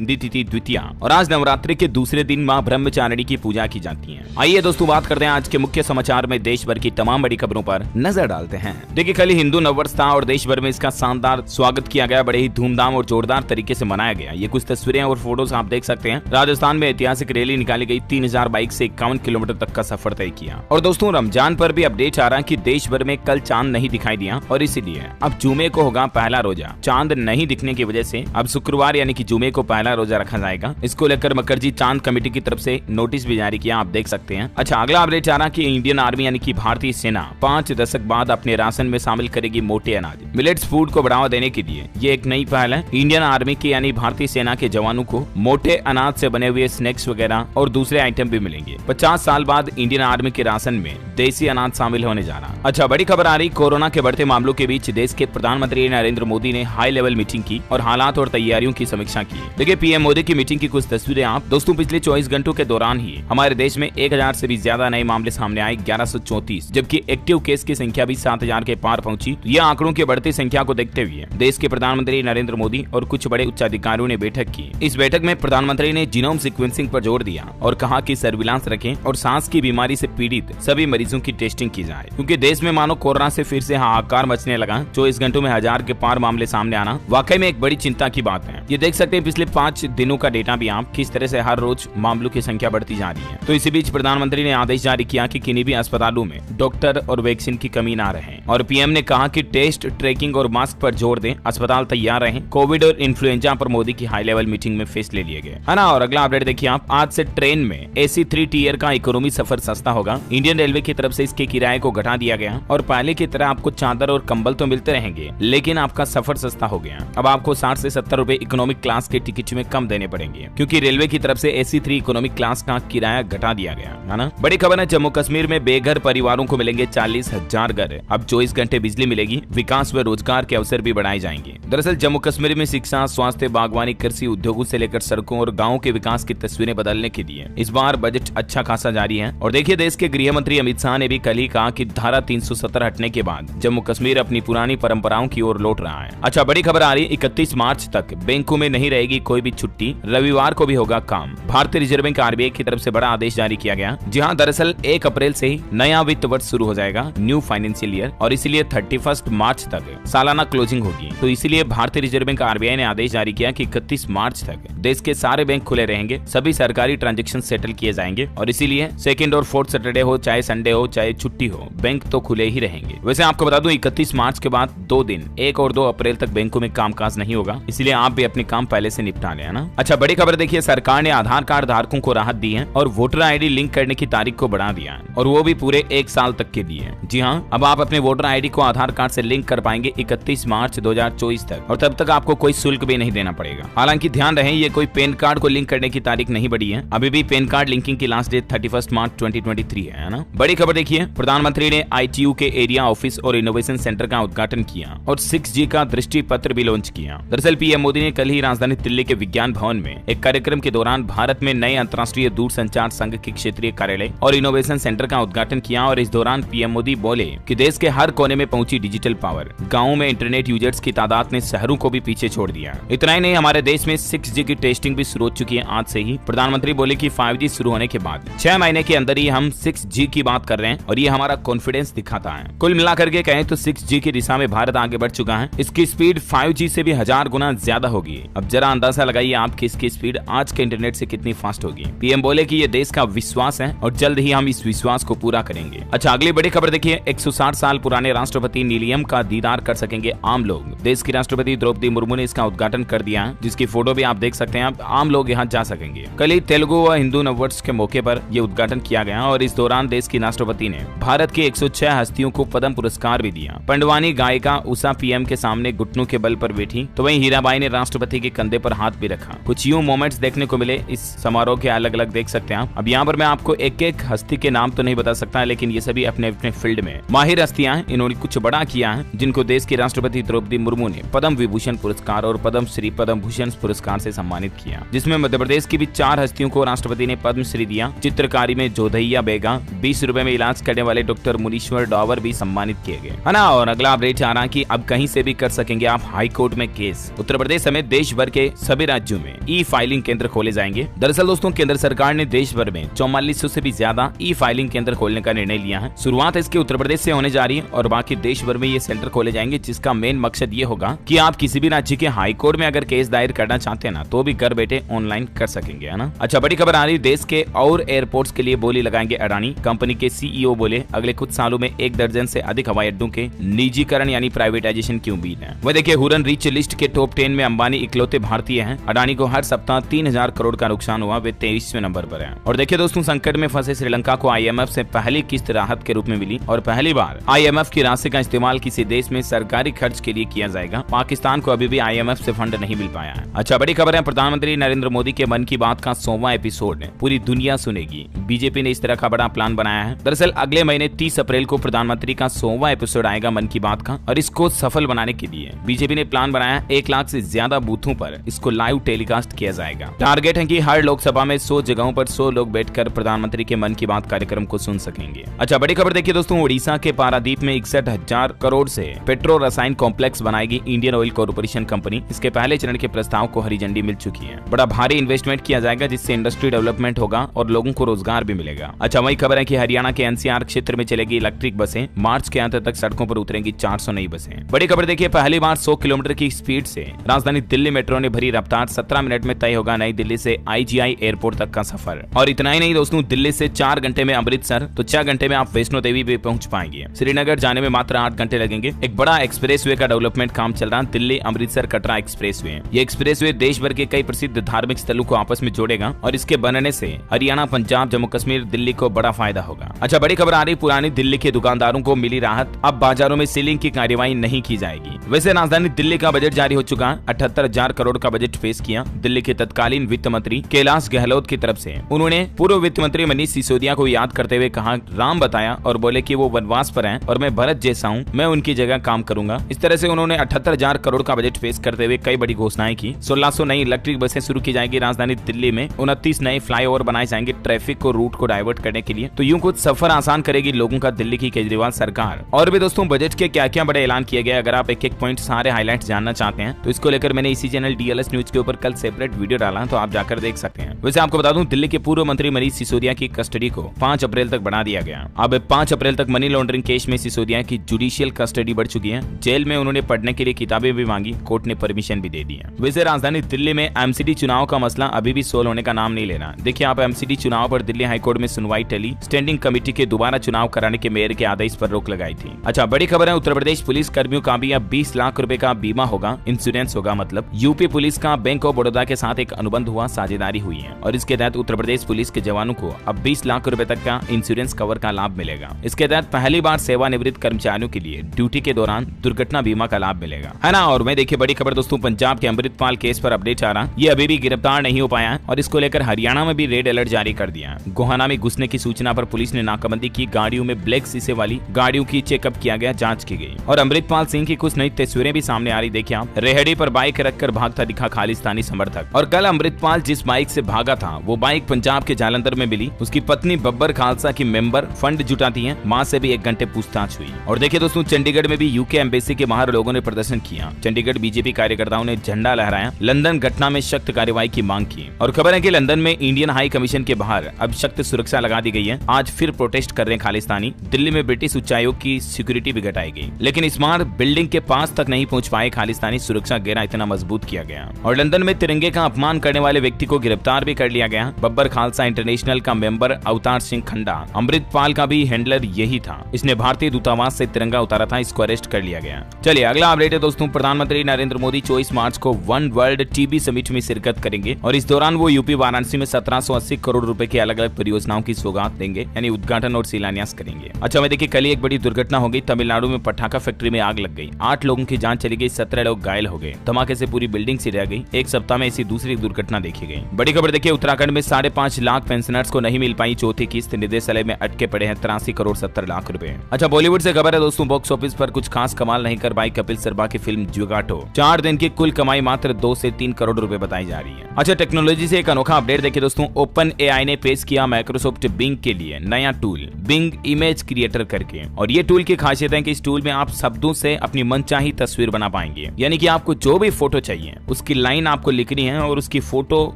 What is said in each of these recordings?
हिंदी तिथि द्वितीया और आज नवरात्रि के दूसरे दिन मां ब्रह्मचारिणी की पूजा की जाती है। आइए दोस्तों बात करते हैं आज के मुख्य समाचार में देश भर की तमाम बड़ी खबरों पर नजर डालते हैं। देखिए कल हिंदू नववर्ष था और देश भर में इसका शानदार स्वागत किया गया, बड़े ही धूमधाम और जोरदार तरीके से मनाया गया। ये कुछ तस्वीरें और फोटोज आप देख सकते हैं। राजस्थान में ऐतिहासिक रैली निकाली गई, 3000 बाइक से 51 किलोमीटर तक का सफर तय किया। और दोस्तों रमजान पर भी अपडेट आ रहा है कि देश भर में कल चांद नहीं दिखाई दिया और इसीलिए अब जुमे को होगा पहला रोजा। चांद नहीं दिखने की वजह से अब शुक्रवार यानी कि जुमे को पहला रोजा रखा जाएगा। इसको लेकर मकरजी चांद कमेटी की तरफ से नोटिस भी जारी किया, आप देख सकते हैं। अच्छा, अगला अपडेट आ रहा कि इंडियन आर्मी यानी कि भारतीय सेना 5 दशक बाद अपने राशन में शामिल करेगी मोटे अनाज। मिलेट्स फूड को बढ़ावा देने के लिए ये एक नई पहल है। इंडियन आर्मी की यानी भारतीय सेना के जवानों को मोटे अनाज से बने हुए स्नैक्स वगैरह और दूसरे आइटम भी मिलेंगे। 50 साल बाद इंडियन आर्मी के राशन में देसी अनाज शामिल होने जा रहा। अच्छा, बड़ी खबर आ रही, कोरोना के बढ़ते मामलों के बीच देश के प्रधानमंत्री नरेंद्र मोदी ने हाई लेवल मीटिंग की और हालात और तैयारियों की समीक्षा की। देखिए पीएम मोदी की मीटिंग की कुछ तस्वीरें आप दोस्तों। पिछले 24 घंटों के दौरान ही हमारे देश में 1000 से भी ज्यादा नए मामले सामने आए, 1134, जबकि एक्टिव केस की संख्या भी 7000 के पार पहुंची। यह आंकड़ों की बढ़ती संख्या को देखते हुए देश के प्रधानमंत्री नरेंद्र मोदी और कुछ बड़े उच्च अधिकारियों ने बैठक की। इस बैठक में प्रधानमंत्री ने जीनोम सीक्वेंसिंग पर जोर दिया और कहा कि सर्विलांस रखें और सांस की बीमारी से पीड़ित सभी मरीजों की टेस्टिंग की जाए, क्योंकि देश में मानो कोरोना से फिर से हाहाकार मचने लगा। 24 घंटों में 1000 के पार मामले सामने आना वाकई में एक बड़ी चिंता की बात है। ये देख सकते हैं पिछले 5 दिनों का डेटा भी आप, किस तरह से हर रोज मामलों की संख्या बढ़ती जा रही है। तो इसी बीच प्रधानमंत्री ने आदेश जारी किया कि किन्हीं भी अस्पतालों में डॉक्टर और वैक्सीन की कमी ना रहे। और पीएम ने कहा कि टेस्ट, ट्रैकिंग और मास्क पर जोर दें, अस्पताल तैयार रहें। कोविड और इन्फ्लुएंजा पर मोदी की हाई लेवल मीटिंग में फैसले लिए गए, है ना। और अगला अपडेट देखिए आप, आज से ट्रेन में AC 3 टियर का इकोनॉमी सफर सस्ता होगा। इंडियन रेलवे की तरफ से इसके किराए को घटा दिया गया और पहले की तरह आपको चादर और कंबल तो मिलते रहेंगे, लेकिन आपका सफर सस्ता हो गया। अब आपको 60 से 70 रुपए इकोनॉमिक क्लास के टिकट में कम देने पड़ेंगे, क्योंकि रेलवे की तरफ से AC 3 इकोनॉमिक क्लास का किराया घटा दिया गया, है ना। बड़ी खबर है, जम्मू कश्मीर में बेघर परिवारों को मिलेंगे 40,000 घर। अब 24 घंटे बिजली मिलेगी, विकास व रोजगार के अवसर भी बढ़ाए जाएंगे। दरअसल जम्मू कश्मीर में शिक्षा, स्वास्थ्य, बागवानी, कृषि, उद्योगों से लेकर सड़कों और गाँव के विकास की तस्वीरें बदलने के लिए इस बार बजट अच्छा खासा जारी है। और देखिए देश के गृह मंत्री अमित शाह ने भी कल ही कहा कि धारा 370 हटने के बाद जम्मू कश्मीर अपनी पुरानी परंपराओं की ओर लौट रहा है। अच्छा, बड़ी खबर आ रही, 31 मार्च तक बैंकों में नहीं रहेगी कोई भी छुट्टी, रविवार को भी होगा काम। भारतीय रिजर्व बैंक RBI की तरफ से बड़ा आदेश जारी किया गया। जी हाँ, दरअसल 1 अप्रैल से ही नया वित्त वर्ष शुरू हो जाएगा, न्यू फाइनेंशियल ईयर, और इसीलिए 31 मार्च तक सालाना क्लोजिंग होगी। तो इसीलिए भारतीय रिजर्व बैंक RBI ने आदेश जारी किया कि 31 मार्च तक देश के सारे बैंक खुले रहेंगे, सभी सरकारी ट्रांजैक्शन सेटल किए जाएंगे और इसीलिए 2nd और 4th सैटरडे हो, चाहे संडे हो, चाहे छुट्टी हो, बैंक तो खुले ही रहेंगे। वैसे आपको बता दूं 31 मार्च के बाद 2 दिन 1 और 2 अप्रैल तक बैंकों में कामकाज नहीं होगा, इसलिए आप भी अपने काम पहले से निपटा लें, है ना। अच्छा, बड़ी खबर देखिए, सरकार ने आधार कार्ड धारकों को राहत दी है और वोटर ID लिंक करने की तारीख को बढ़ा दिया है, और वो भी पूरे 1 साल तक के लिए। जी हाँ, अब आप अपने वोटर ID को आधार कार्ड से लिंक कर पाएंगे 31 मार्च 2024 तक, और तब तक आपको कोई शुल्क भी नहीं देना पड़ेगा। हालांकि ध्यान रहे, ये कोई पैन कार्ड को लिंक करने की तारीख नहीं बढ़ी है, अभी भी पैन कार्ड लिंकिंग की लास्ट डेट 31 मार्च 2023 है ना। बड़ी खबर देखिए, प्रधानमंत्री ने ITU के एरिया ऑफिस और इनोवेशन सेंटर का उद्घाटन किया और 6G का दृष्टि पत्र भी लॉन्च किया। दरअसल पीएम मोदी ने कल ही राजधानी दिल्ली के विज्ञान भवन में एक कार्यक्रम के दौरान भारत में नए अंतर्राष्ट्रीय दूरसंचार संघ के क्षेत्रीय कार्यालय और इनोवेशन सेंटर का उद्घाटन किया। और इस दौरान पीएम मोदी बोले कि देश के हर कोने में पहुंची डिजिटल पावर, गाँव में इंटरनेट यूजर्स की तादाद ने शहरों को भी पीछे छोड़ दिया। इतना ही नहीं, हमारे देश में 6G की टेस्टिंग भी शुरू हो चुकी है आज से ही। प्रधानमंत्री बोले कि 5G शुरू होने के बाद 6 महीने के अंदर ही हम 6G की बात कर रहे हैं और ये हमारा कॉन्फिडेंस दिखाता है। कुल मिलाकर के कहें तो 6G की दिशा में भारत आगे बढ़ चुका है। इसकी स्पीड 5G से भी 1000 गुना ज्यादा होगी। अब जरा अंदाजा लगाइए आप कि इसकी स्पीड आज के इंटरनेट से कितनी फास्ट होगी। पीएम बोले कि ये देश का विश्वास है और जल्द ही हम इस विश्वास को पूरा करेंगे। अच्छा, अगली बड़ी खबर देखिए, 160 साल पुराने राष्ट्रपति नीलियम का दीदार कर सकेंगे आम लोग। देश की राष्ट्रपति द्रौपदी मुर्मू ने इसका उद्घाटन कर दिया है, जिसकी फोटो भी आप देख सकते हैं। आम लोग यहाँ जा सकेंगे। कल ही तेलुगु व हिंदू नववर्ष के मौके पर यह उद्घाटन किया गया और इस दौरान देश की राष्ट्रपति ने भारत के 106 हस्तियों को पद्म पुरस्कार भी दिया। पंडवानी गायिका उषा पीएम के सामने घुटनों के बल पर बैठी, तो वहीं हीराबाई ने राष्ट्रपति के कंधे पर हाथ भी रखा। कुछ यूं मोमेंट्स देखने को मिले इस समारोह के, अलग अलग देख सकते हैं आप। अब यहाँ पर मैं आपको एक एक हस्ती के नाम तो नहीं बता सकता, लेकिन ये सभी अपने अपने फील्ड में माहिर हस्तियां हैं। इन्होंने कुछ बड़ा किया है, जिनको देश की राष्ट्रपति द्रौपदी मुर्मू ने पद्म विभूषण पुरस्कार और पद्म श्री पद्म भूषण पुरस्कार से सम्मानित किया, जिसमें मध्य प्रदेश की भी 4 हस्तियों को राष्ट्रपति ने पद्मश्री दिया। चित्रकारी में जोधैया बेगा, 20 रुपए में इलाज करने वाले डॉक्टर मुनीश्वर डावर भी सम्मानित किए गए, है ना। और अगला अपडेट आ रहा कि अब कहीं से भी कर सकेंगे आप हाई कोर्ट में केस। उत्तर प्रदेश समेत देश भर के सभी राज्यों में ई फाइलिंग केंद्र खोले जाएंगे। दरअसल दोस्तों केंद्र सरकार ने देश भर में 4400 से भी ज्यादा ई फाइलिंग केंद्र खोलने का निर्णय लिया है। शुरुआत इसके उत्तर प्रदेश से होने जा रही है और बाकी देश भर में ये सेंटर खोले जाएंगे, जिसका मेन मकसद ये होगा कि आप किसी भी राज्य के हाई कोर्ट में अगर केस दायर करना चाहते हैं ना, तो भी घर बैठे ऑनलाइन कर सकेंगे, है ना। अच्छा, बड़ी खबर आ रही, देश के और एयरपोर्ट्स के लिए बोली लगाएंगे अडानी। कंपनी के सीईओ बोले अगले कुछ सालों में 1 दर्जन से अधिक हवाई अड्डों के निजीकरण यानी प्राइवेटाइजेशन की उम्मीद है। वह देखिए हुरन रिच लिस्ट के टॉप 10 में अंबानी इकलौते भारतीय हैं। अडानी को हर सप्ताह 3000 करोड़ का नुकसान हुआ, वे 23वें नंबर पर हैं। और देखिए दोस्तों संकट में फंसे श्रीलंका को IMF से पहली किस्त राहत के रूप में मिली और पहली बार IMF की राशि का इस्तेमाल किसी देश में सरकारी खर्च के लिए किया जाएगा। पाकिस्तान को अभी भी IMF से फंड नहीं मिल पाया है। अच्छा, बड़ी खबर है, प्रधानमंत्री नरेंद्र मोदी के मन की बात का 100वां एपिसोड पूरी दुनिया सुनेगी। बीजेपी ने इस तरह का बड़ा प्लान बनाया है। दरअसल अगले महीने 30 अप्रैल को प्रधानमंत्री का 100वां एपिसोड आएगा मन की बात का, और इसको सफल बनाने के लिए बीजेपी ने प्लान बनाया 1 लाख से ज्यादा बूथों पर इसको लाइव टेलीकास्ट किया जाएगा। टारगेट है कि हर लोकसभा में 100 जगहों पर 100 लोग बैठकर प्रधानमंत्री के मन की बात कार्यक्रम को सुन सकेंगे। अच्छा, बड़ी खबर देखिए दोस्तों, उड़ीसा के पारादीप में 61,000 करोड़ से पेट्रो रसायन कॉम्प्लेक्स बनाएगी इंडियन ऑयल कॉर्पोरेशन कंपनी। इसके पहले चरण के प्रस्ताव को हरी झंडी मिल चुकी है। बड़ा भारी इन्वेस्टमेंट किया जाएगा, जिससे इंडस्ट्री डेवलपमेंट होगा और लोगों को रोजगार भी मिलेगा। अच्छा, वही खबर है कि हरियाणा के NCR क्षेत्र में चलेगी इलेक्ट्रिक बसें। मार्च के अंत तक सड़कों पर उतरेंगी 400 नई बसें। बड़ी खबर देखिए, पहली बार 100 किलोमीटर की स्पीड से राजधानी दिल्ली मेट्रो ने भरी रफ्तार। 17 मिनट में तय होगा नई दिल्ली से IGI एयरपोर्ट तक का सफर। और इतना ही नहीं दोस्तों, दिल्ली से 4 घंटे में अमृतसर, तो 6 घंटे में आप वैष्णो देवी भी पहुंच पाएंगे। श्रीनगर जाने में मात्र 8 घंटे लगेंगे। एक बड़ा एक्सप्रेसवे का डेवलपमेंट काम चल रहा है, दिल्ली अमृतसर कटरा एक्सप्रेसवे। ये एक्सप्रेसवे देश भर के कई प्रसिद्ध धार्मिक स्थलों को आपस में जोड़ेगा और इसके बनने से हरियाणा, पंजाब, जम्मू कश्मीर, दिल्ली को बड़ा फायदा होगा। अच्छा, बड़ी खबर आ रही, पुरानी दिल्ली के दुकानदारों को मिली राहत। अब बाजारों में सीलिंग की कार्यवाही नहीं की जाएगी। वैसे राजधानी दिल्ली का बजट जारी हो चुका है। 78,000 करोड़ का बजट पेश किया दिल्ली के तत्कालीन वित्त मंत्री कैलाश गहलोत की तरफ से। उन्होंने पूर्व वित्त मंत्री मनीष सिसोदिया को याद करते हुए कहा, राम बताया और बोले कि वो वनवास पर हैं और मैं भरत जैसा हूं, मैं उनकी जगह काम करूंगा। इस तरह से उन्होंने 78,000 करोड़ का बजट पेश करते हुए कई बड़ी घोषणाएं की। 1600 नई इलेक्ट्रिक बसें शुरू की जाएगी राजधानी दिल्ली में। 29 नए फ्लाईओवर बनाए जाएंगे ट्रैफिक को रूट को डाइवर्ट करने के लिए। तो यूं कुछ सफर आसान करेगी लोगों का दिल्ली की केजरीवाल सरकार। और भी दोस्तों बजट के क्या क्या बड़े ऐलान किए गए, अगर आप एक एक पॉइंट सारे हाईलाइट जानना चाहते हैं तो इसको लेकर मैंने इसी चैनल DLS न्यूज के ऊपर कल सेपरेट वीडियो डाला, तो आप जाकर देख सकते हैं। वैसे आपको बता दूं, दिल्ली के पूर्व मंत्री मनीष सिसोदिया की कस्टडी को 5 अप्रैल तक बढ़ा दिया गया। अब 5 अप्रैल तक मनी लॉन्ड्रिंग केस में सिसोदिया की जुडिशियल कस्टडी बढ़ चुकी है। जेल में उन्होंने पढ़ने के लिए किताबें भी मांगी, कोर्ट ने परमिशन भी दे दी है। वैसे राजधानी दिल्ली में MCD चुनाव का मसला अभी भी सोल्व होने का नाम नहीं ले रहा। देखिए, आप MCD चुनाव पर दिल्ली हाईकोर्ट में सुनवाई टली। स्टैंडिंग कमेटी के दोबारा चुनाव कराने के मेयर के आदेश पर रोक लगाई थी। अच्छा, बड़ी खबर है, उत्तर प्रदेश पुलिस कर्मियों का भी अब 20 लाख रुपए का बीमा होगा, इंश्योरेंस होगा। मतलब यूपी पुलिस का बैंक ऑफ बड़ौदा के साथ एक अनुबंध हुआ, साझेदारी हुई है और इसके तहत उत्तर प्रदेश पुलिस के जवानों को अब 20 लाख रुपए तक का इंश्योरेंस कवर का लाभ मिलेगा। इसके तहत पहली बार सेवानिवृत्त कर्मचारियों के लिए ड्यूटी के दौरान दुर्घटना बीमा का लाभ मिलेगा, है ना। और मैं देखिए बड़ी खबर दोस्तों, पंजाब के अमृतपाल केस पर अपडेट आ रहा, ये अभी भी गिरफ्तार नहीं हो पाया और इसको लेकर हरियाणा में भी रेड अलर्ट जारी कर दिया। गोहाना में घुसने की सूचना पर पुलिस ने नाकाबंदी की। गाड़ियों में ब्लैक शीशे वाली गाड़ियों की चेकअप किया गया, जांच की गई। और अमृतपाल सिंह की कुछ नई तस्वीरें भी सामने आ रही। देखिए आप, रेहड़ी पर बाइक रखकर भागता दिखा खालिस्तानी समर्थक। और कल अमृतपाल जिस बाइक से भागा था वो बाइक पंजाब के जालंधर में मिली। उसकी पत्नी बब्बर खालसा की मेंबर फंड जुटाती है, मां से भी 1 घंटे पूछताछ हुई। और देखिए दोस्तों, चंडीगढ़ में भी यूके एम्बेसी के बाहर लोगों ने प्रदर्शन किया। चंडीगढ़ बीजेपी कार्यकर्ताओं ने झंडा लहराया, लंदन घटना में सख्त कार्रवाई की मांग की। और खबर है कि लंदन में इंडियन हाई कमीशन के बाहर अब सख्त सुरक्षा लगा दी गई है। आज फिर प्रोटेस्ट कर रहे हैं खालिस्तानी। दिल्ली में ब्रिटिश उच्चायोग की सिक्योरिटी भी घटाई गई, लेकिन इस बार बिल्डिंग के पास तक नहीं पहुंच पाए खालिस्तानी। सुरक्षा घेरा इतना मजबूत किया गया। और लंदन में तिरंगे का अपमान करने वाले व्यक्ति को गिरफ्तार भी कर लिया गया। बब्बर खालसा इंटरनेशनल का मेंबर अवतार सिंह खंडा, अमृतपाल का भी हैंडलर यही था। इसने भारतीय दूतावास से तिरंगा उतारा था, इसको अरेस्ट कर लिया गया। चलिए अगला अपडेट है दोस्तों, प्रधानमंत्री नरेंद्र मोदी 24 मार्च को वन वर्ल्ड टीबी समिट में शिरकत करेंगे और इस दौरान वो यूपी वाराणसी में 1780 करोड़ रुपए की अलग अलग परियोजनाओं की सौगात देंगे, यानी उद्घाटन और शिलान्यास करेंगे। अच्छा मैं देखिए, कल एक बड़ी दुर्घटना हो गई। तमिलनाडु में पटाखा फैक्ट्री में आग लग गई, 8 लोगों की जान चली गई, 17 लोग घायल हो गए। धमाके से पूरी बिल्डिंग सी रह गई। एक सप्ताह में ऐसी दूसरी दुर्घटना देखी गई। बड़ी खबर देखिए, उत्तराखंड में 5.5 लाख पेंशनर्स को नहीं मिल पाई चौथी किस्त, निदेशालय में अटके पड़े हैं 83 करोड़ 70 लाख रुपए। अच्छा बॉलीवुड से खबर है दोस्तों, बॉक्स ऑफिस पर कुछ खास कमाल नहीं कर पाई कपिल शर्मा की फिल्म जुगाटो। 4 दिन की कुल कमाई मात्र 2 से 3 करोड़ रुपए बताई जा रही है। अच्छा टेक्नोलॉजी से एक अनोखा अपडेट देखिए दोस्तों, ओपन AI ने पेश किया माइक्रोसॉफ्ट बिंग के लिए नया टूल बिंग इमेज क्रिएटर करके। और ये टूल की खासियत है कि इस टूल में आप शब्दों से अपनी मनचाही तस्वीर बना पाएंगे, यानी कि आपको जो भी फोटो चाहिए उसकी लाइन लाइन आपको लिखनी है और उसकी फोटो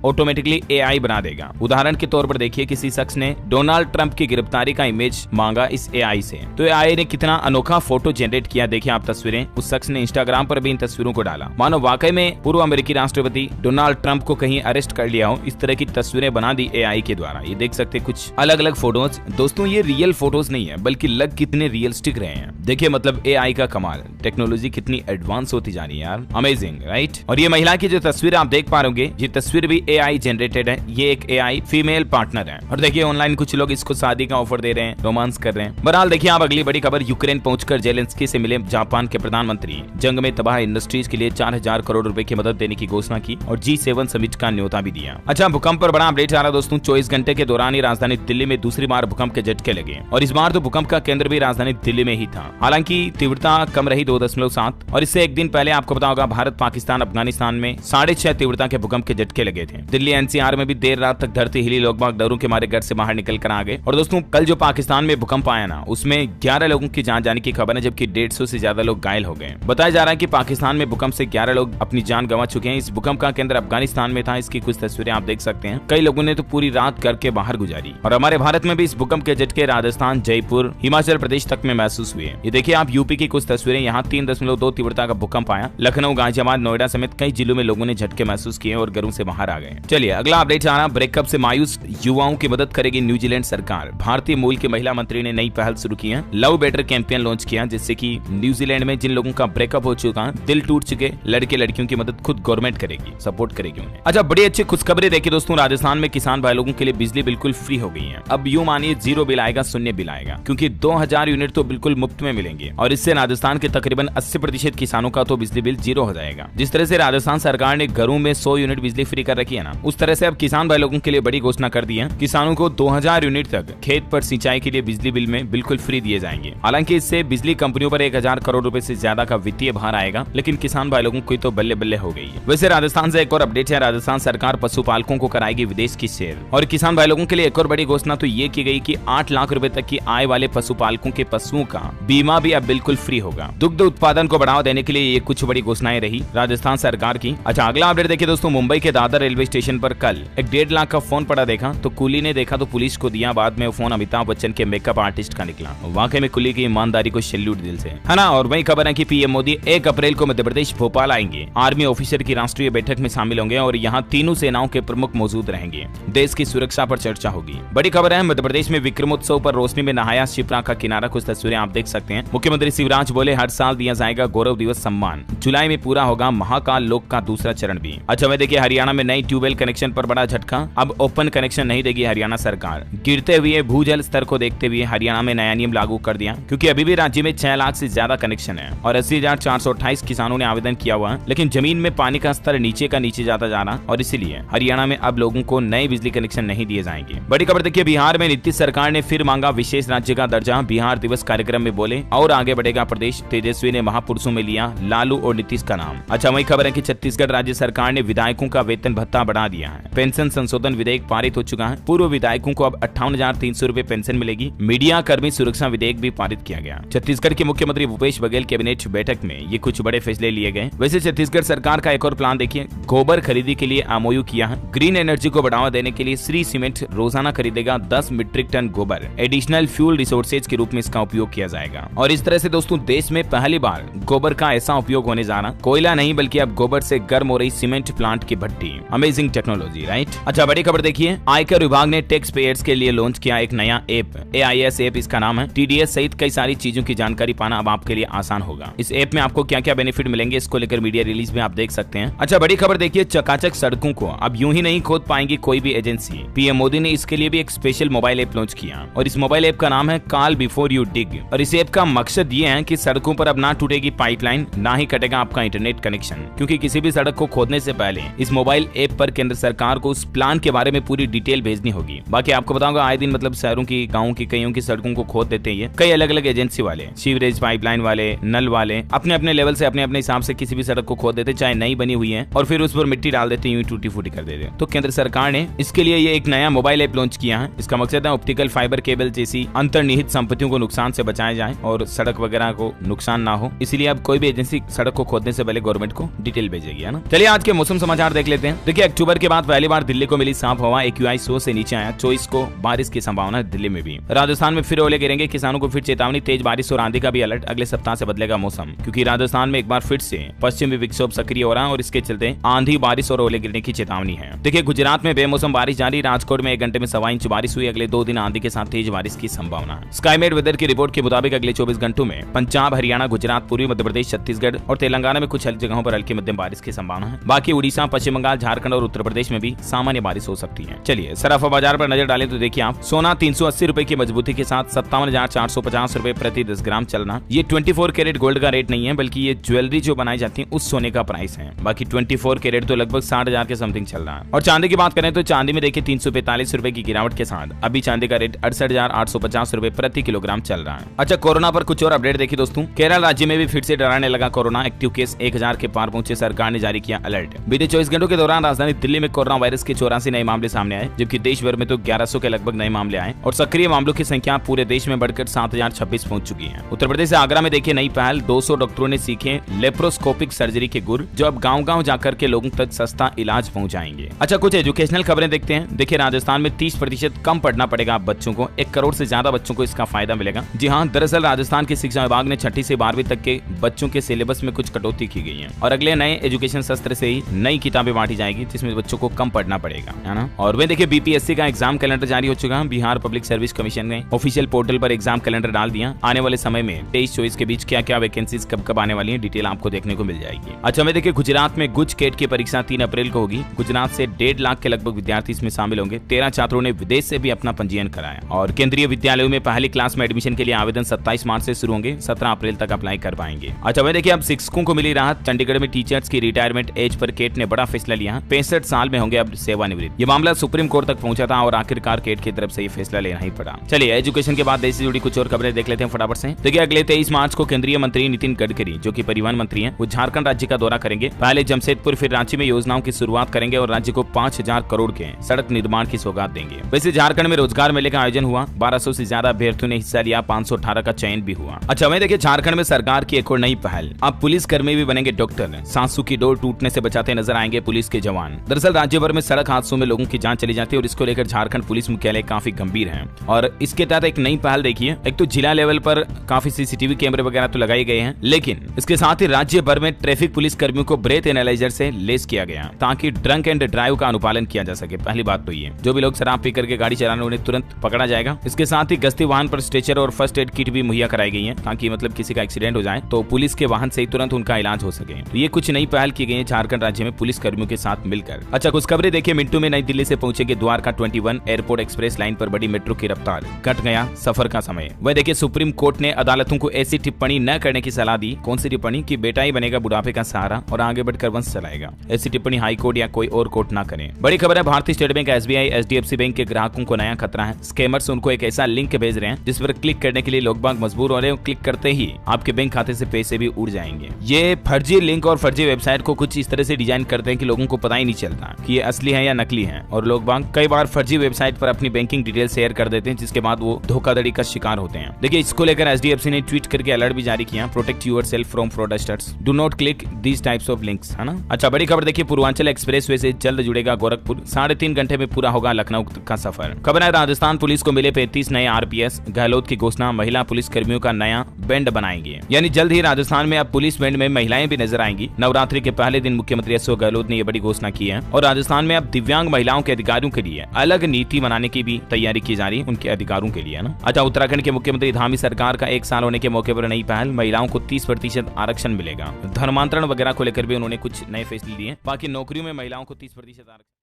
ऑटोमेटिकली एआई बना देगा। उदाहरण के तौर पर देखिए, किसी शख्स ने डोनाल्ड ट्रंप की गिरफ्तारी का इमेज मांगा इस एआई से, तो एआई ने कितना अनोखा फोटो जनरेट किया। देखिए आप तस्वीरें, उस शख्स ने इंस्टाग्राम पर भी इन तस्वीरों को डाला, मानो वाकई में पूर्व अमेरिकी राष्ट्रपति डोनाल्ड ट्रंप को कहीं अरेस्ट कर लिया हो। इस तरह की तस्वीरें बना दी एआई के द्वारा। ये देख सकते कुछ अलग अलग फोटोज। दोस्तों ये रियल फोटोज नहीं है, बल्कि लग कितने रियलिस्टिक रहे हैं। देखिए मतलब एआई का कमाल, टेक्नोलॉजी कितनी एडवांस होती जा रही है यार, अमेजिंग राइट। और ये महिला की जो तस्वीर आप देख पा रहे, ये तस्वीर भी एआई जनरेटेड है। ये एक एआई फीमेल पार्टनर है और देखिए ऑनलाइन कुछ लोग इसको शादी का ऑफर दे रहे हैं, रोमांस कर रहे हैं। बहरहाल देखिए आप अगली बड़ी खबर, यूक्रेन पहुंचकर जेलेंस्की से मिले जापान के प्रधानमंत्री। जंग में तबाह इंडस्ट्रीज के लिए 4000 करोड़ रुपए की मदद देने की घोषणा की और G7 समिट का न्योता भी दिया। अच्छा, भूकंप पर बड़ा अपडेट आ रहा दोस्तों। 24 घंटे के दौरान ही राजधानी दिल्ली में दूसरी बार भूकंप के झटके लगे और इस बार तो भूकंप का केंद्र भी राजधानी दिल्ली में ही था। हालांकि तीव्रता कम रही 2.7 और इससे एक दिन पहले आपको पता होगा भारत पाकिस्तान अफगानिस्तान में 6.5 तीव्रता के भूकंप के झटके लगे थे। दिल्ली NCR में भी देर रात तक धरती हिली, लोग बाग डरों के मारे घर से बाहर निकल कर आ गए। और दोस्तों कल जो पाकिस्तान में भूकंप आया ना, उसमें 11 लोगों की जान जाने की खबर है, जबकि 150 से ज्यादा लोग घायल हो गए। बताया जा रहा है कि पाकिस्तान में भूकंप से 11 लोग अपनी जान गंवा चुके हैं। इस भूकंप का केंद्र अफगानिस्तान में था। इसकी कुछ तस्वीरें आप देख सकते हैं। कई लोगों ने तो पूरी रात घर के बाहर गुजारी। और हमारे भारत में भी इस भूकंप के झटके राजस्थान, जयपुर, हिमाचल प्रदेश तक में महसूस हुए। ये देखिए आप यूपी की कुछ तस्वीरें, यहाँ 3.2 तीव्रता का भूकंप आया। लखनऊ, गाजियाबाद, नोएडा समेत कई जिलों में लोगों ने झटके महसूस किए और घरों से बाहर आ गए। चलिए अगला अपडेट आ रहा, ब्रेकअप से मायूस युवाओं की मदद करेगी न्यूजीलैंड सरकार। भारतीय मूल की महिला मंत्री ने नई पहल शुरू की है, लव बेटर कैंपेन लॉन्च किया, जिससे कि न्यूजीलैंड में जिन लोगों का ब्रेकअप हो चुका, दिल टूट चुके लड़के लड़कियों की मदद खुद गवर्नमेंट करेगी, सपोर्ट करेगी उन्हें। अच्छा, बड़ी अच्छी खुशखबरी देखिए दोस्तों, राजस्थान में किसान भाई लोगों के लिए बिजली बिल्कुल फ्री हो गई है। अब यूं मानिए 0 बिल आएगा, शून्य बिल आएगा, क्योंकि 2000 यूनिट तो बिल्कुल मुफ्त में मिलेंगे और इससे राजस्थान के तकरीबन 80% किसानों का तो बिजली बिल 0 हो जाएगा। जिस तरह से राजस्थान सरकार ने घरों में 100 यूनिट बिजली फ्री कर रखी है ना, उस तरह से अब किसान भाई लोगों के लिए बड़ी घोषणा कर दी है। किसानों को 2000 यूनिट तक खेत पर सिंचाई के लिए बिजली बिल में बिल्कुल फ्री दिए जाएंगे। हालांकि इससे बिजली कंपनियों पर 1000 करोड़ रुपए से ज्यादा का वित्तीय भार आएगा, लेकिन किसान भाई लोगों को तो बल्ले बल्ले हो गई है। वैसे राजस्थान से एक और अपडेट है, राजस्थान सरकार पशुपालकों को कराएगी विदेश की सैर। और किसान भाई लोगों के लिए एक और बड़ी घोषणा तो ये की गई कि 8 लाख रुपए तक की आय वाले पशुपालकों के पशुओं का बीमा भी अब बिल्कुल फ्री होगा। दुग्ध उत्पादन को बढ़ावा देने के लिए ये कुछ बड़ी घोषणाएं रही राजस्थान सरकार की। अच्छा, अगला अपडेट देखिए दोस्तों, मुंबई के दादर रेलवे स्टेशन पर कल एक 1.5 लाख का फोन पड़ा देखा, तो कुली ने देखा तो पुलिस को दिया। बाद में वो फोन अमिताभ बच्चन के मेकअप आर्टिस्ट का निकला। वाकई में कुली की ईमानदारी को सैल्यूट दिल से, है ना। और वही खबर है कि पीएम मोदी 1 अप्रैल को मध्य प्रदेश भोपाल आएंगे। आर्मी ऑफिसर की राष्ट्रीय बैठक में शामिल होंगे और यहाँ तीनों सेनाओं के प्रमुख मौजूद रहेंगे। देश की सुरक्षा पर चर्चा होगी। बड़ी खबर है, मध्य प्रदेश में विक्रमोत्सव पर रोशनी में नहाया शिप्रा का किनारा। कुछ तस्वीरें आप देख सकते हैं। मुख्यमंत्री शिवराज बोले हर साल दिया जाएगा गौरव दिवस सम्मान। जुलाई में पूरा होगा महाकाल लोक का दूसरा चरण भी। अच्छा, मैं देखिए हरियाणा में नई ट्यूबवेल कनेक्शन पर बड़ा झटका। अब ओपन कनेक्शन नहीं देगी हरियाणा सरकार। गिरते हुए भूजल स्तर को देखते हुए हरियाणा में नया नियम लागू कर दिया, क्योंकि अभी भी राज्य में 6 लाख से ज्यादा कनेक्शन है और 80,428 किसानों ने आवेदन किया हुआ है, लेकिन जमीन में पानी का स्तर नीचे का नीचे जाता जा रहा और इसीलिए हरियाणा में अब लोगों को नए बिजली कनेक्शन नहीं दिए जाएंगे। बड़ी खबर देखिए, बिहार में नीतीश सरकार ने फिर मांगा विशेष राज्य का दर्जा। बिहार दिवस कार्यक्रम में बोले और आगे बढ़ेगा प्रदेश। तेजस्वी ने महापुरुषों में लिया लालू और नीतीश का नाम। अच्छा, वही खबर है कि छत्तीसगढ़ राज्य सरकार ने विधायकों का वेतन भत्ता बढ़ा दिया है। पेंशन संशोधन विधेयक पारित हो चुका है। पूर्व विधायकों को अब 58,300 रुपए पेंशन मिलेगी। मीडिया कर्मी सुरक्षा विधेयक भी पारित किया गया। छत्तीसगढ़ के मुख्यमंत्री भूपेश बघेल कैबिनेट बैठक में ये कुछ बड़े फैसले लिए गए। वैसे छत्तीसगढ़ सरकार का एक और प्लान देखिए, गोबर खरीदी के लिए MOU किया है। ग्रीन एनर्जी को बढ़ावा देने के लिए श्री सीमेंट रोजाना खरीदेगा 10 मीट्रिक टन गोबर। एडिशनल फ्यूल रिसोर्सेज के रूप में इसका उपयोग किया जाएगा। और इस तरह से दोस्तों देश में पहली बार गोबर का ऐसा उपयोग होने जा रहा, कोयला नहीं बल्कि अब गोबर से गर्म हो रही सीमेंट प्लांट की भट्टी। Amazing technology, right. अच्छा, बड़ी खबर देखिए, आयकर विभाग ने टैक्स पेयर्स के लिए लॉन्च किया एक नया ऐप। AIS ऐप इसका नाम है। TDS सहित कई सारी चीजों की जानकारी पाना अब आपके लिए आसान होगा। इस ऐप में आपको क्या क्या बेनिफिट मिलेंगे, इसको लेकर मीडिया रिलीज में आप देख सकते हैं। अच्छा, बड़ी खबर देखिए, चकाचक सड़कों को अब यूं ही नहीं खोद पाएंगी कोई भी एजेंसी। पीएम मोदी ने इसके लिए भी एक स्पेशल मोबाइल ऐप लॉन्च किया और इस मोबाइल ऐप का नाम है कॉल बिफोर यू डिग। और इस ऐप का मकसद ये है कि सड़कों पर अब ना टूटेगी पाइपलाइन, ना ही कटेगा आपका इंटरनेट कनेक्शन, क्योंकि किसी भी सड़क को खोदने से पहले इस मोबाइल ऐप पर केंद्र सरकार को उस प्लान के बारे में पूरी डिटेल भेजनी होगी। बाकी आपको बताऊंगा, आए दिन मतलब शहरों की, गाँव की, कईयों की सड़कों को खोद देते हैं कई अलग अलग एजेंसी वाले, सीवरेज पाइपलाइन वाले, नल वाले, अपने अपने लेवल से अपने अपने हिसाब से किसी भी सड़क को खोद देते, चाहे नई बनी हुई है, और फिर उस पर मिट्टी डाल देते, यूं टूटी फूटी कर देते। तो केंद्र सरकार ने इसके लिए ये एक नया मोबाइल ऐप लॉन्च किया है। इसका मकसद है ऑप्टिकल फाइबर केबल जैसी अंतर्निहित संपत्तियों को नुकसान से बचाया जाए और सड़क वगैरह को नुकसान ना हो। इसलिए अब कोई भी एजेंसी सड़क को खोदने से पहले गवर्नमेंट को डिटेल भेजेगी, है ना। चलिए आज के मौसम समाचार देख लेते हैं। देखिए अक्टूबर के बाद पहली बार दिल्ली को मिली साफ हवा, AQI 100 से नीचे आया। 24 को बारिश की संभावना दिल्ली में भी। राजस्थान में फिर ओले गिरेंगे, किसानों को फिर चेतावनी, तेज बारिश और आंधी का भी अलर्ट। अगले सप्ताह से बदलेगा मौसम, क्योंकि राजस्थान में एक बार फिर से पश्चिमी विक्षोभ सक्रिय हो रहा है और इसके चलते आंधी, बारिश और ओले गिरने की चेतावनी है। देखिए गुजरात में बेमौसम बारिश जारी, राजकोट में 1 घंटे में 1.25 इंच बारिश हुई। अगले 2 दिन आंधी के साथ तेज बारिश की संभावना है। स्काईमेट वेदर की रिपोर्ट के मुताबिक अगले 24 घंटों में पंजाब, हरियाणा, गुजरात, पूर्वी मध्य प्रदेश, छत्तीसगढ़ और तेलंगाना में कुछ जगहों पर हल्की मध्यम बारिश की संभावना है। बाकी उड़ीसा, पश्चिम बंगाल, झारखंड और उत्तर प्रदेश में भी सामान्य बारिश हो सकती है। चलिए सराफा बाजार पर नजर डालें तो देखिए आप, सोना 380 रुपए की मजबूती के साथ 57,450 रुपए प्रति 10 ग्राम चलना। ये 24 कैरेट गोल्ड का रेट नहीं है, बल्कि ये ज्वेलरी जो बनाई जाती है उस सोने का प्राइस है। बाकी 24 कैरेट तो लगभग 60,000 के समथिंग चल रहा है। और चांदी की बात करें तो चांदी में देखिए 345 रुपए की गिरावट के साथ अभी चांदी का रेट 68,850 रुपए प्रति किलोग्राम चल रहा है। अच्छा, कोरोना पर कुछ और अपडेट देखिए दोस्तों। केरल राज्य में भी फिर से डराने लगा कोरोना, एक्टिव केस 1000 के पार पहुंचे, सरकार ने जारी किया अलर्ट। बीते 24 घंटों के दौरान राजधानी दिल्ली में कोरोना वायरस के 84 नए मामले सामने आए, जबकि देश भर में तो 1100 के लगभग नए मामले आए और सक्रिय मामलों की संख्या पूरे देश में बढ़कर 7026 पहुंच चुकी है। उत्तर प्रदेश से आगरा में देखिए नई पहल, 200 डॉक्टरों ने सीखे लेप्रोस्कोपिक सर्जरी के गुर, जो अब गांव-गांव जाकर के लोगों तक सस्ता इलाज पहुंचाएंगे। अच्छा, कुछ एजुकेशनल खबरें देखते हैं। देखिए राजस्थान में 30% कम पढ़ना पड़ेगा बच्चों को, 1 करोड़ से ज्यादा बच्चों को इसका फायदा मिलेगा। जी हाँ, दरअसल राजस्थान के शिक्षा विभाग ने 6ठी से 12वीं तक के बच्चों के सिलेबस में कुछ कटौती की गई है और अगले नए एजुकेशन सत्र से ही नई किताबें बांटी जाएगी, जिसमें बच्चों को कम पढ़ना पड़ेगा, है ना। और वे देखिए BPSC का एग्जाम कैलेंडर जारी हो चुका है। बिहार पब्लिक सर्विस कमीशन ने ऑफिशियल पोर्टल पर एग्जाम कैलेंडर डाल दिया। आने वाले समय में 23-24 के बीच क्या क्या वैकेंसीज कब कब आने वाली है, डिटेल आपको देखने को मिल जाएगी। अच्छा, मैं देखिए गुजरात में गुज केट की परीक्षा 3 अप्रैल को होगी। गुजरात से 1.5 लाख के लगभग विद्यार्थी इसमें शामिल होंगे। 13 छात्रों ने विदेश से भी अपना पंजीयन कराया। और केंद्रीय विद्यालयों में पहली क्लास में एडमिशन के लिए आवेदन 27 मार्च से शुरू होंगे, 17 अप्रैल तक अप्लाई कर पाएंगे। अच्छा, मैं देखिए अब शिक्षकों को मिली राहत। चंडीगढ़ में टीचर्स की रिटायरमेंट एज पर केट ने बड़ा फैसला लिया। 65 साल में होंगे अब सेवानिवृत्त। ये मामला सुप्रीम कोर्ट तक पहुंचा था और आखिरकार केट की तरफ से ये फैसला लेना ही पड़ा। चलिए एजुकेशन के बाद देश से जुड़ी कुछ और खबरें देख लेते हैं फटाफट से। देखिए अगले 23 मार्च को केंद्रीय मंत्री नितिन गडकरी, जो कि परिवहन मंत्री हैं, वो झारखंड राज्य का दौरा करेंगे। पहले जमशेदपुर फिर रांची में योजनाओं की शुरुआत करेंगे और राज्य को 5000 करोड़ के सड़क निर्माण की सौगात देंगे। वैसे झारखंड में रोजगार मेले का आयोजन हुआ, 1200 से ज्यादा अभ्यर्थियों ने हिस्सा लिया, 518 का चयन भी हुआ। अच्छा, वहीं देखिए झारखंड में सरकार की एक और नई पहल, अब पुलिस कर्मी भी बनेंगे डॉक्टर। सांसों की डोर टूटने से बचाते नजर आएंगे पुलिस के जवान। दरअसल राज्य भर में सड़क हादसों में लोगों की जान चली जाती है और इसको लेकर झारखंड पुलिस मुख्यालय काफी गंभीर है। और इसके तहत एक नई पहल देखिए, एक तो जिला लेवल पर काफी CCTV कैमरे वगैरह तो लगाए गए हैं, लेकिन इसके साथ ही राज्य भर में ट्रैफिक पुलिस कर्मियों को ब्रेथ एनालाइजर से लेस किया गया, ताकि ड्रंक एंड ड्राइव का अनुपालन किया जा सके। पहली बात तो ये, जो भी लोग शराब पी करके गाड़ी चलाने उन्हें तुरंत पकड़ा जाएगा। इसके साथ ही गश्ती वाहन पर स्ट्रेचर और फर्स्ट एड किट भी मुहैया कराई गई है, ताकि मतलब किसी का एक्सीडेंट हो जाए तो पुलिस के वाहन से ही तुरंत उनका इलाज हो सके। तो ये कुछ नई पहल की गई है झारखंड राज्य में पुलिस कर्मियों के साथ मिलकर। अच्छा, कुछ खबरें देखिए। मिंटू में नई दिल्ली से पहुंचेंगे द्वारका 21 एयरपोर्ट एक्सप्रेस लाइन पर बड़ी मेट्रो की रफ्तार, घट गया सफर का समय। वह देखिए सुप्रीम कोर्ट ने अदालतों को ऐसी टिप्पणी न करने की सलाह दी। कौन सी टिप्पणी? कि बेटा ही बनेगा बुढ़ापे का सहारा और आगे बढ़कर वंश चलाएगा। ऐसी टिप्पणी हाई कोर्ट या कोई और कोर्ट ना करे। बड़ी खबर है, भारतीय state bank, SBI, HDFC bank के ग्राहकों को नया खतरा है। स्कैमर्स उनको एक ऐसा लिंक भेज रहे हैं जिस पर क्लिक करने के लिए लोग बाग मजबूर हो रहे हैं। क्लिक करते ही आपके बैंक खाते से पैसे भी उड़ जाएंगे। ये फर्जी लिंक और फर्जी वेबसाइट को कुछ इस तरह से डिजाइन करते हैं कि लोगों को पता ही नहीं चलता कि ये असली है या नकली है। और लोग बाग कई बार फर्जी वेबसाइट पर अपनी बैंकिंग डिटेल शेयर कर देते हैं, जिसके बाद वो धोखाधड़ी का शिकार होते हैं। देखिए इसको लेकर SDFC ने ट्वीट करके अलर्ट भी जारी किया, protect yourself from fraudsters, do not click these types of links, है ना। अच्छा, बड़ी खबर देखिए, पूर्वांचल एक्सप्रेसवे से जल्द जुड़ेगा गोरखपुर, 3.5 घंटे में पूरा होगा लखनऊ का सफर। खबर है, राजस्थान पुलिस को मिले 35 नए RPS, गहलोत की घोषणा, महिला पुलिस कर्मियों का नया बैंड बनाएंगे। यानी जल्द ही राजस्थान में अब पुलिस बैंड में महिलाएं भी नजर आएंगी। नवरात्रि के पहले दिन मुख्यमंत्री अशोक गहलोत ने यह बड़ी घोषणा की है और राजस्थान में अब दिव्यांग महिलाओं के अधिकारियों के लिए अलग नीति बनाने की भी तैयारी की जा रही है, उनके अधिकारों के लिए, ना। अच्छा, उत्तराखंड के मुख्यमंत्री धामी सरकार का 1 साल होने के मौके पर नई पहल, महिलाओं को 30% आरक्षण मिलेगा। धर्मांतरण वगैरह को लेकर भी उन्होंने कुछ नए फैसले लिए। बाकी नौकरियों में महिलाओं को 30% आरक्षण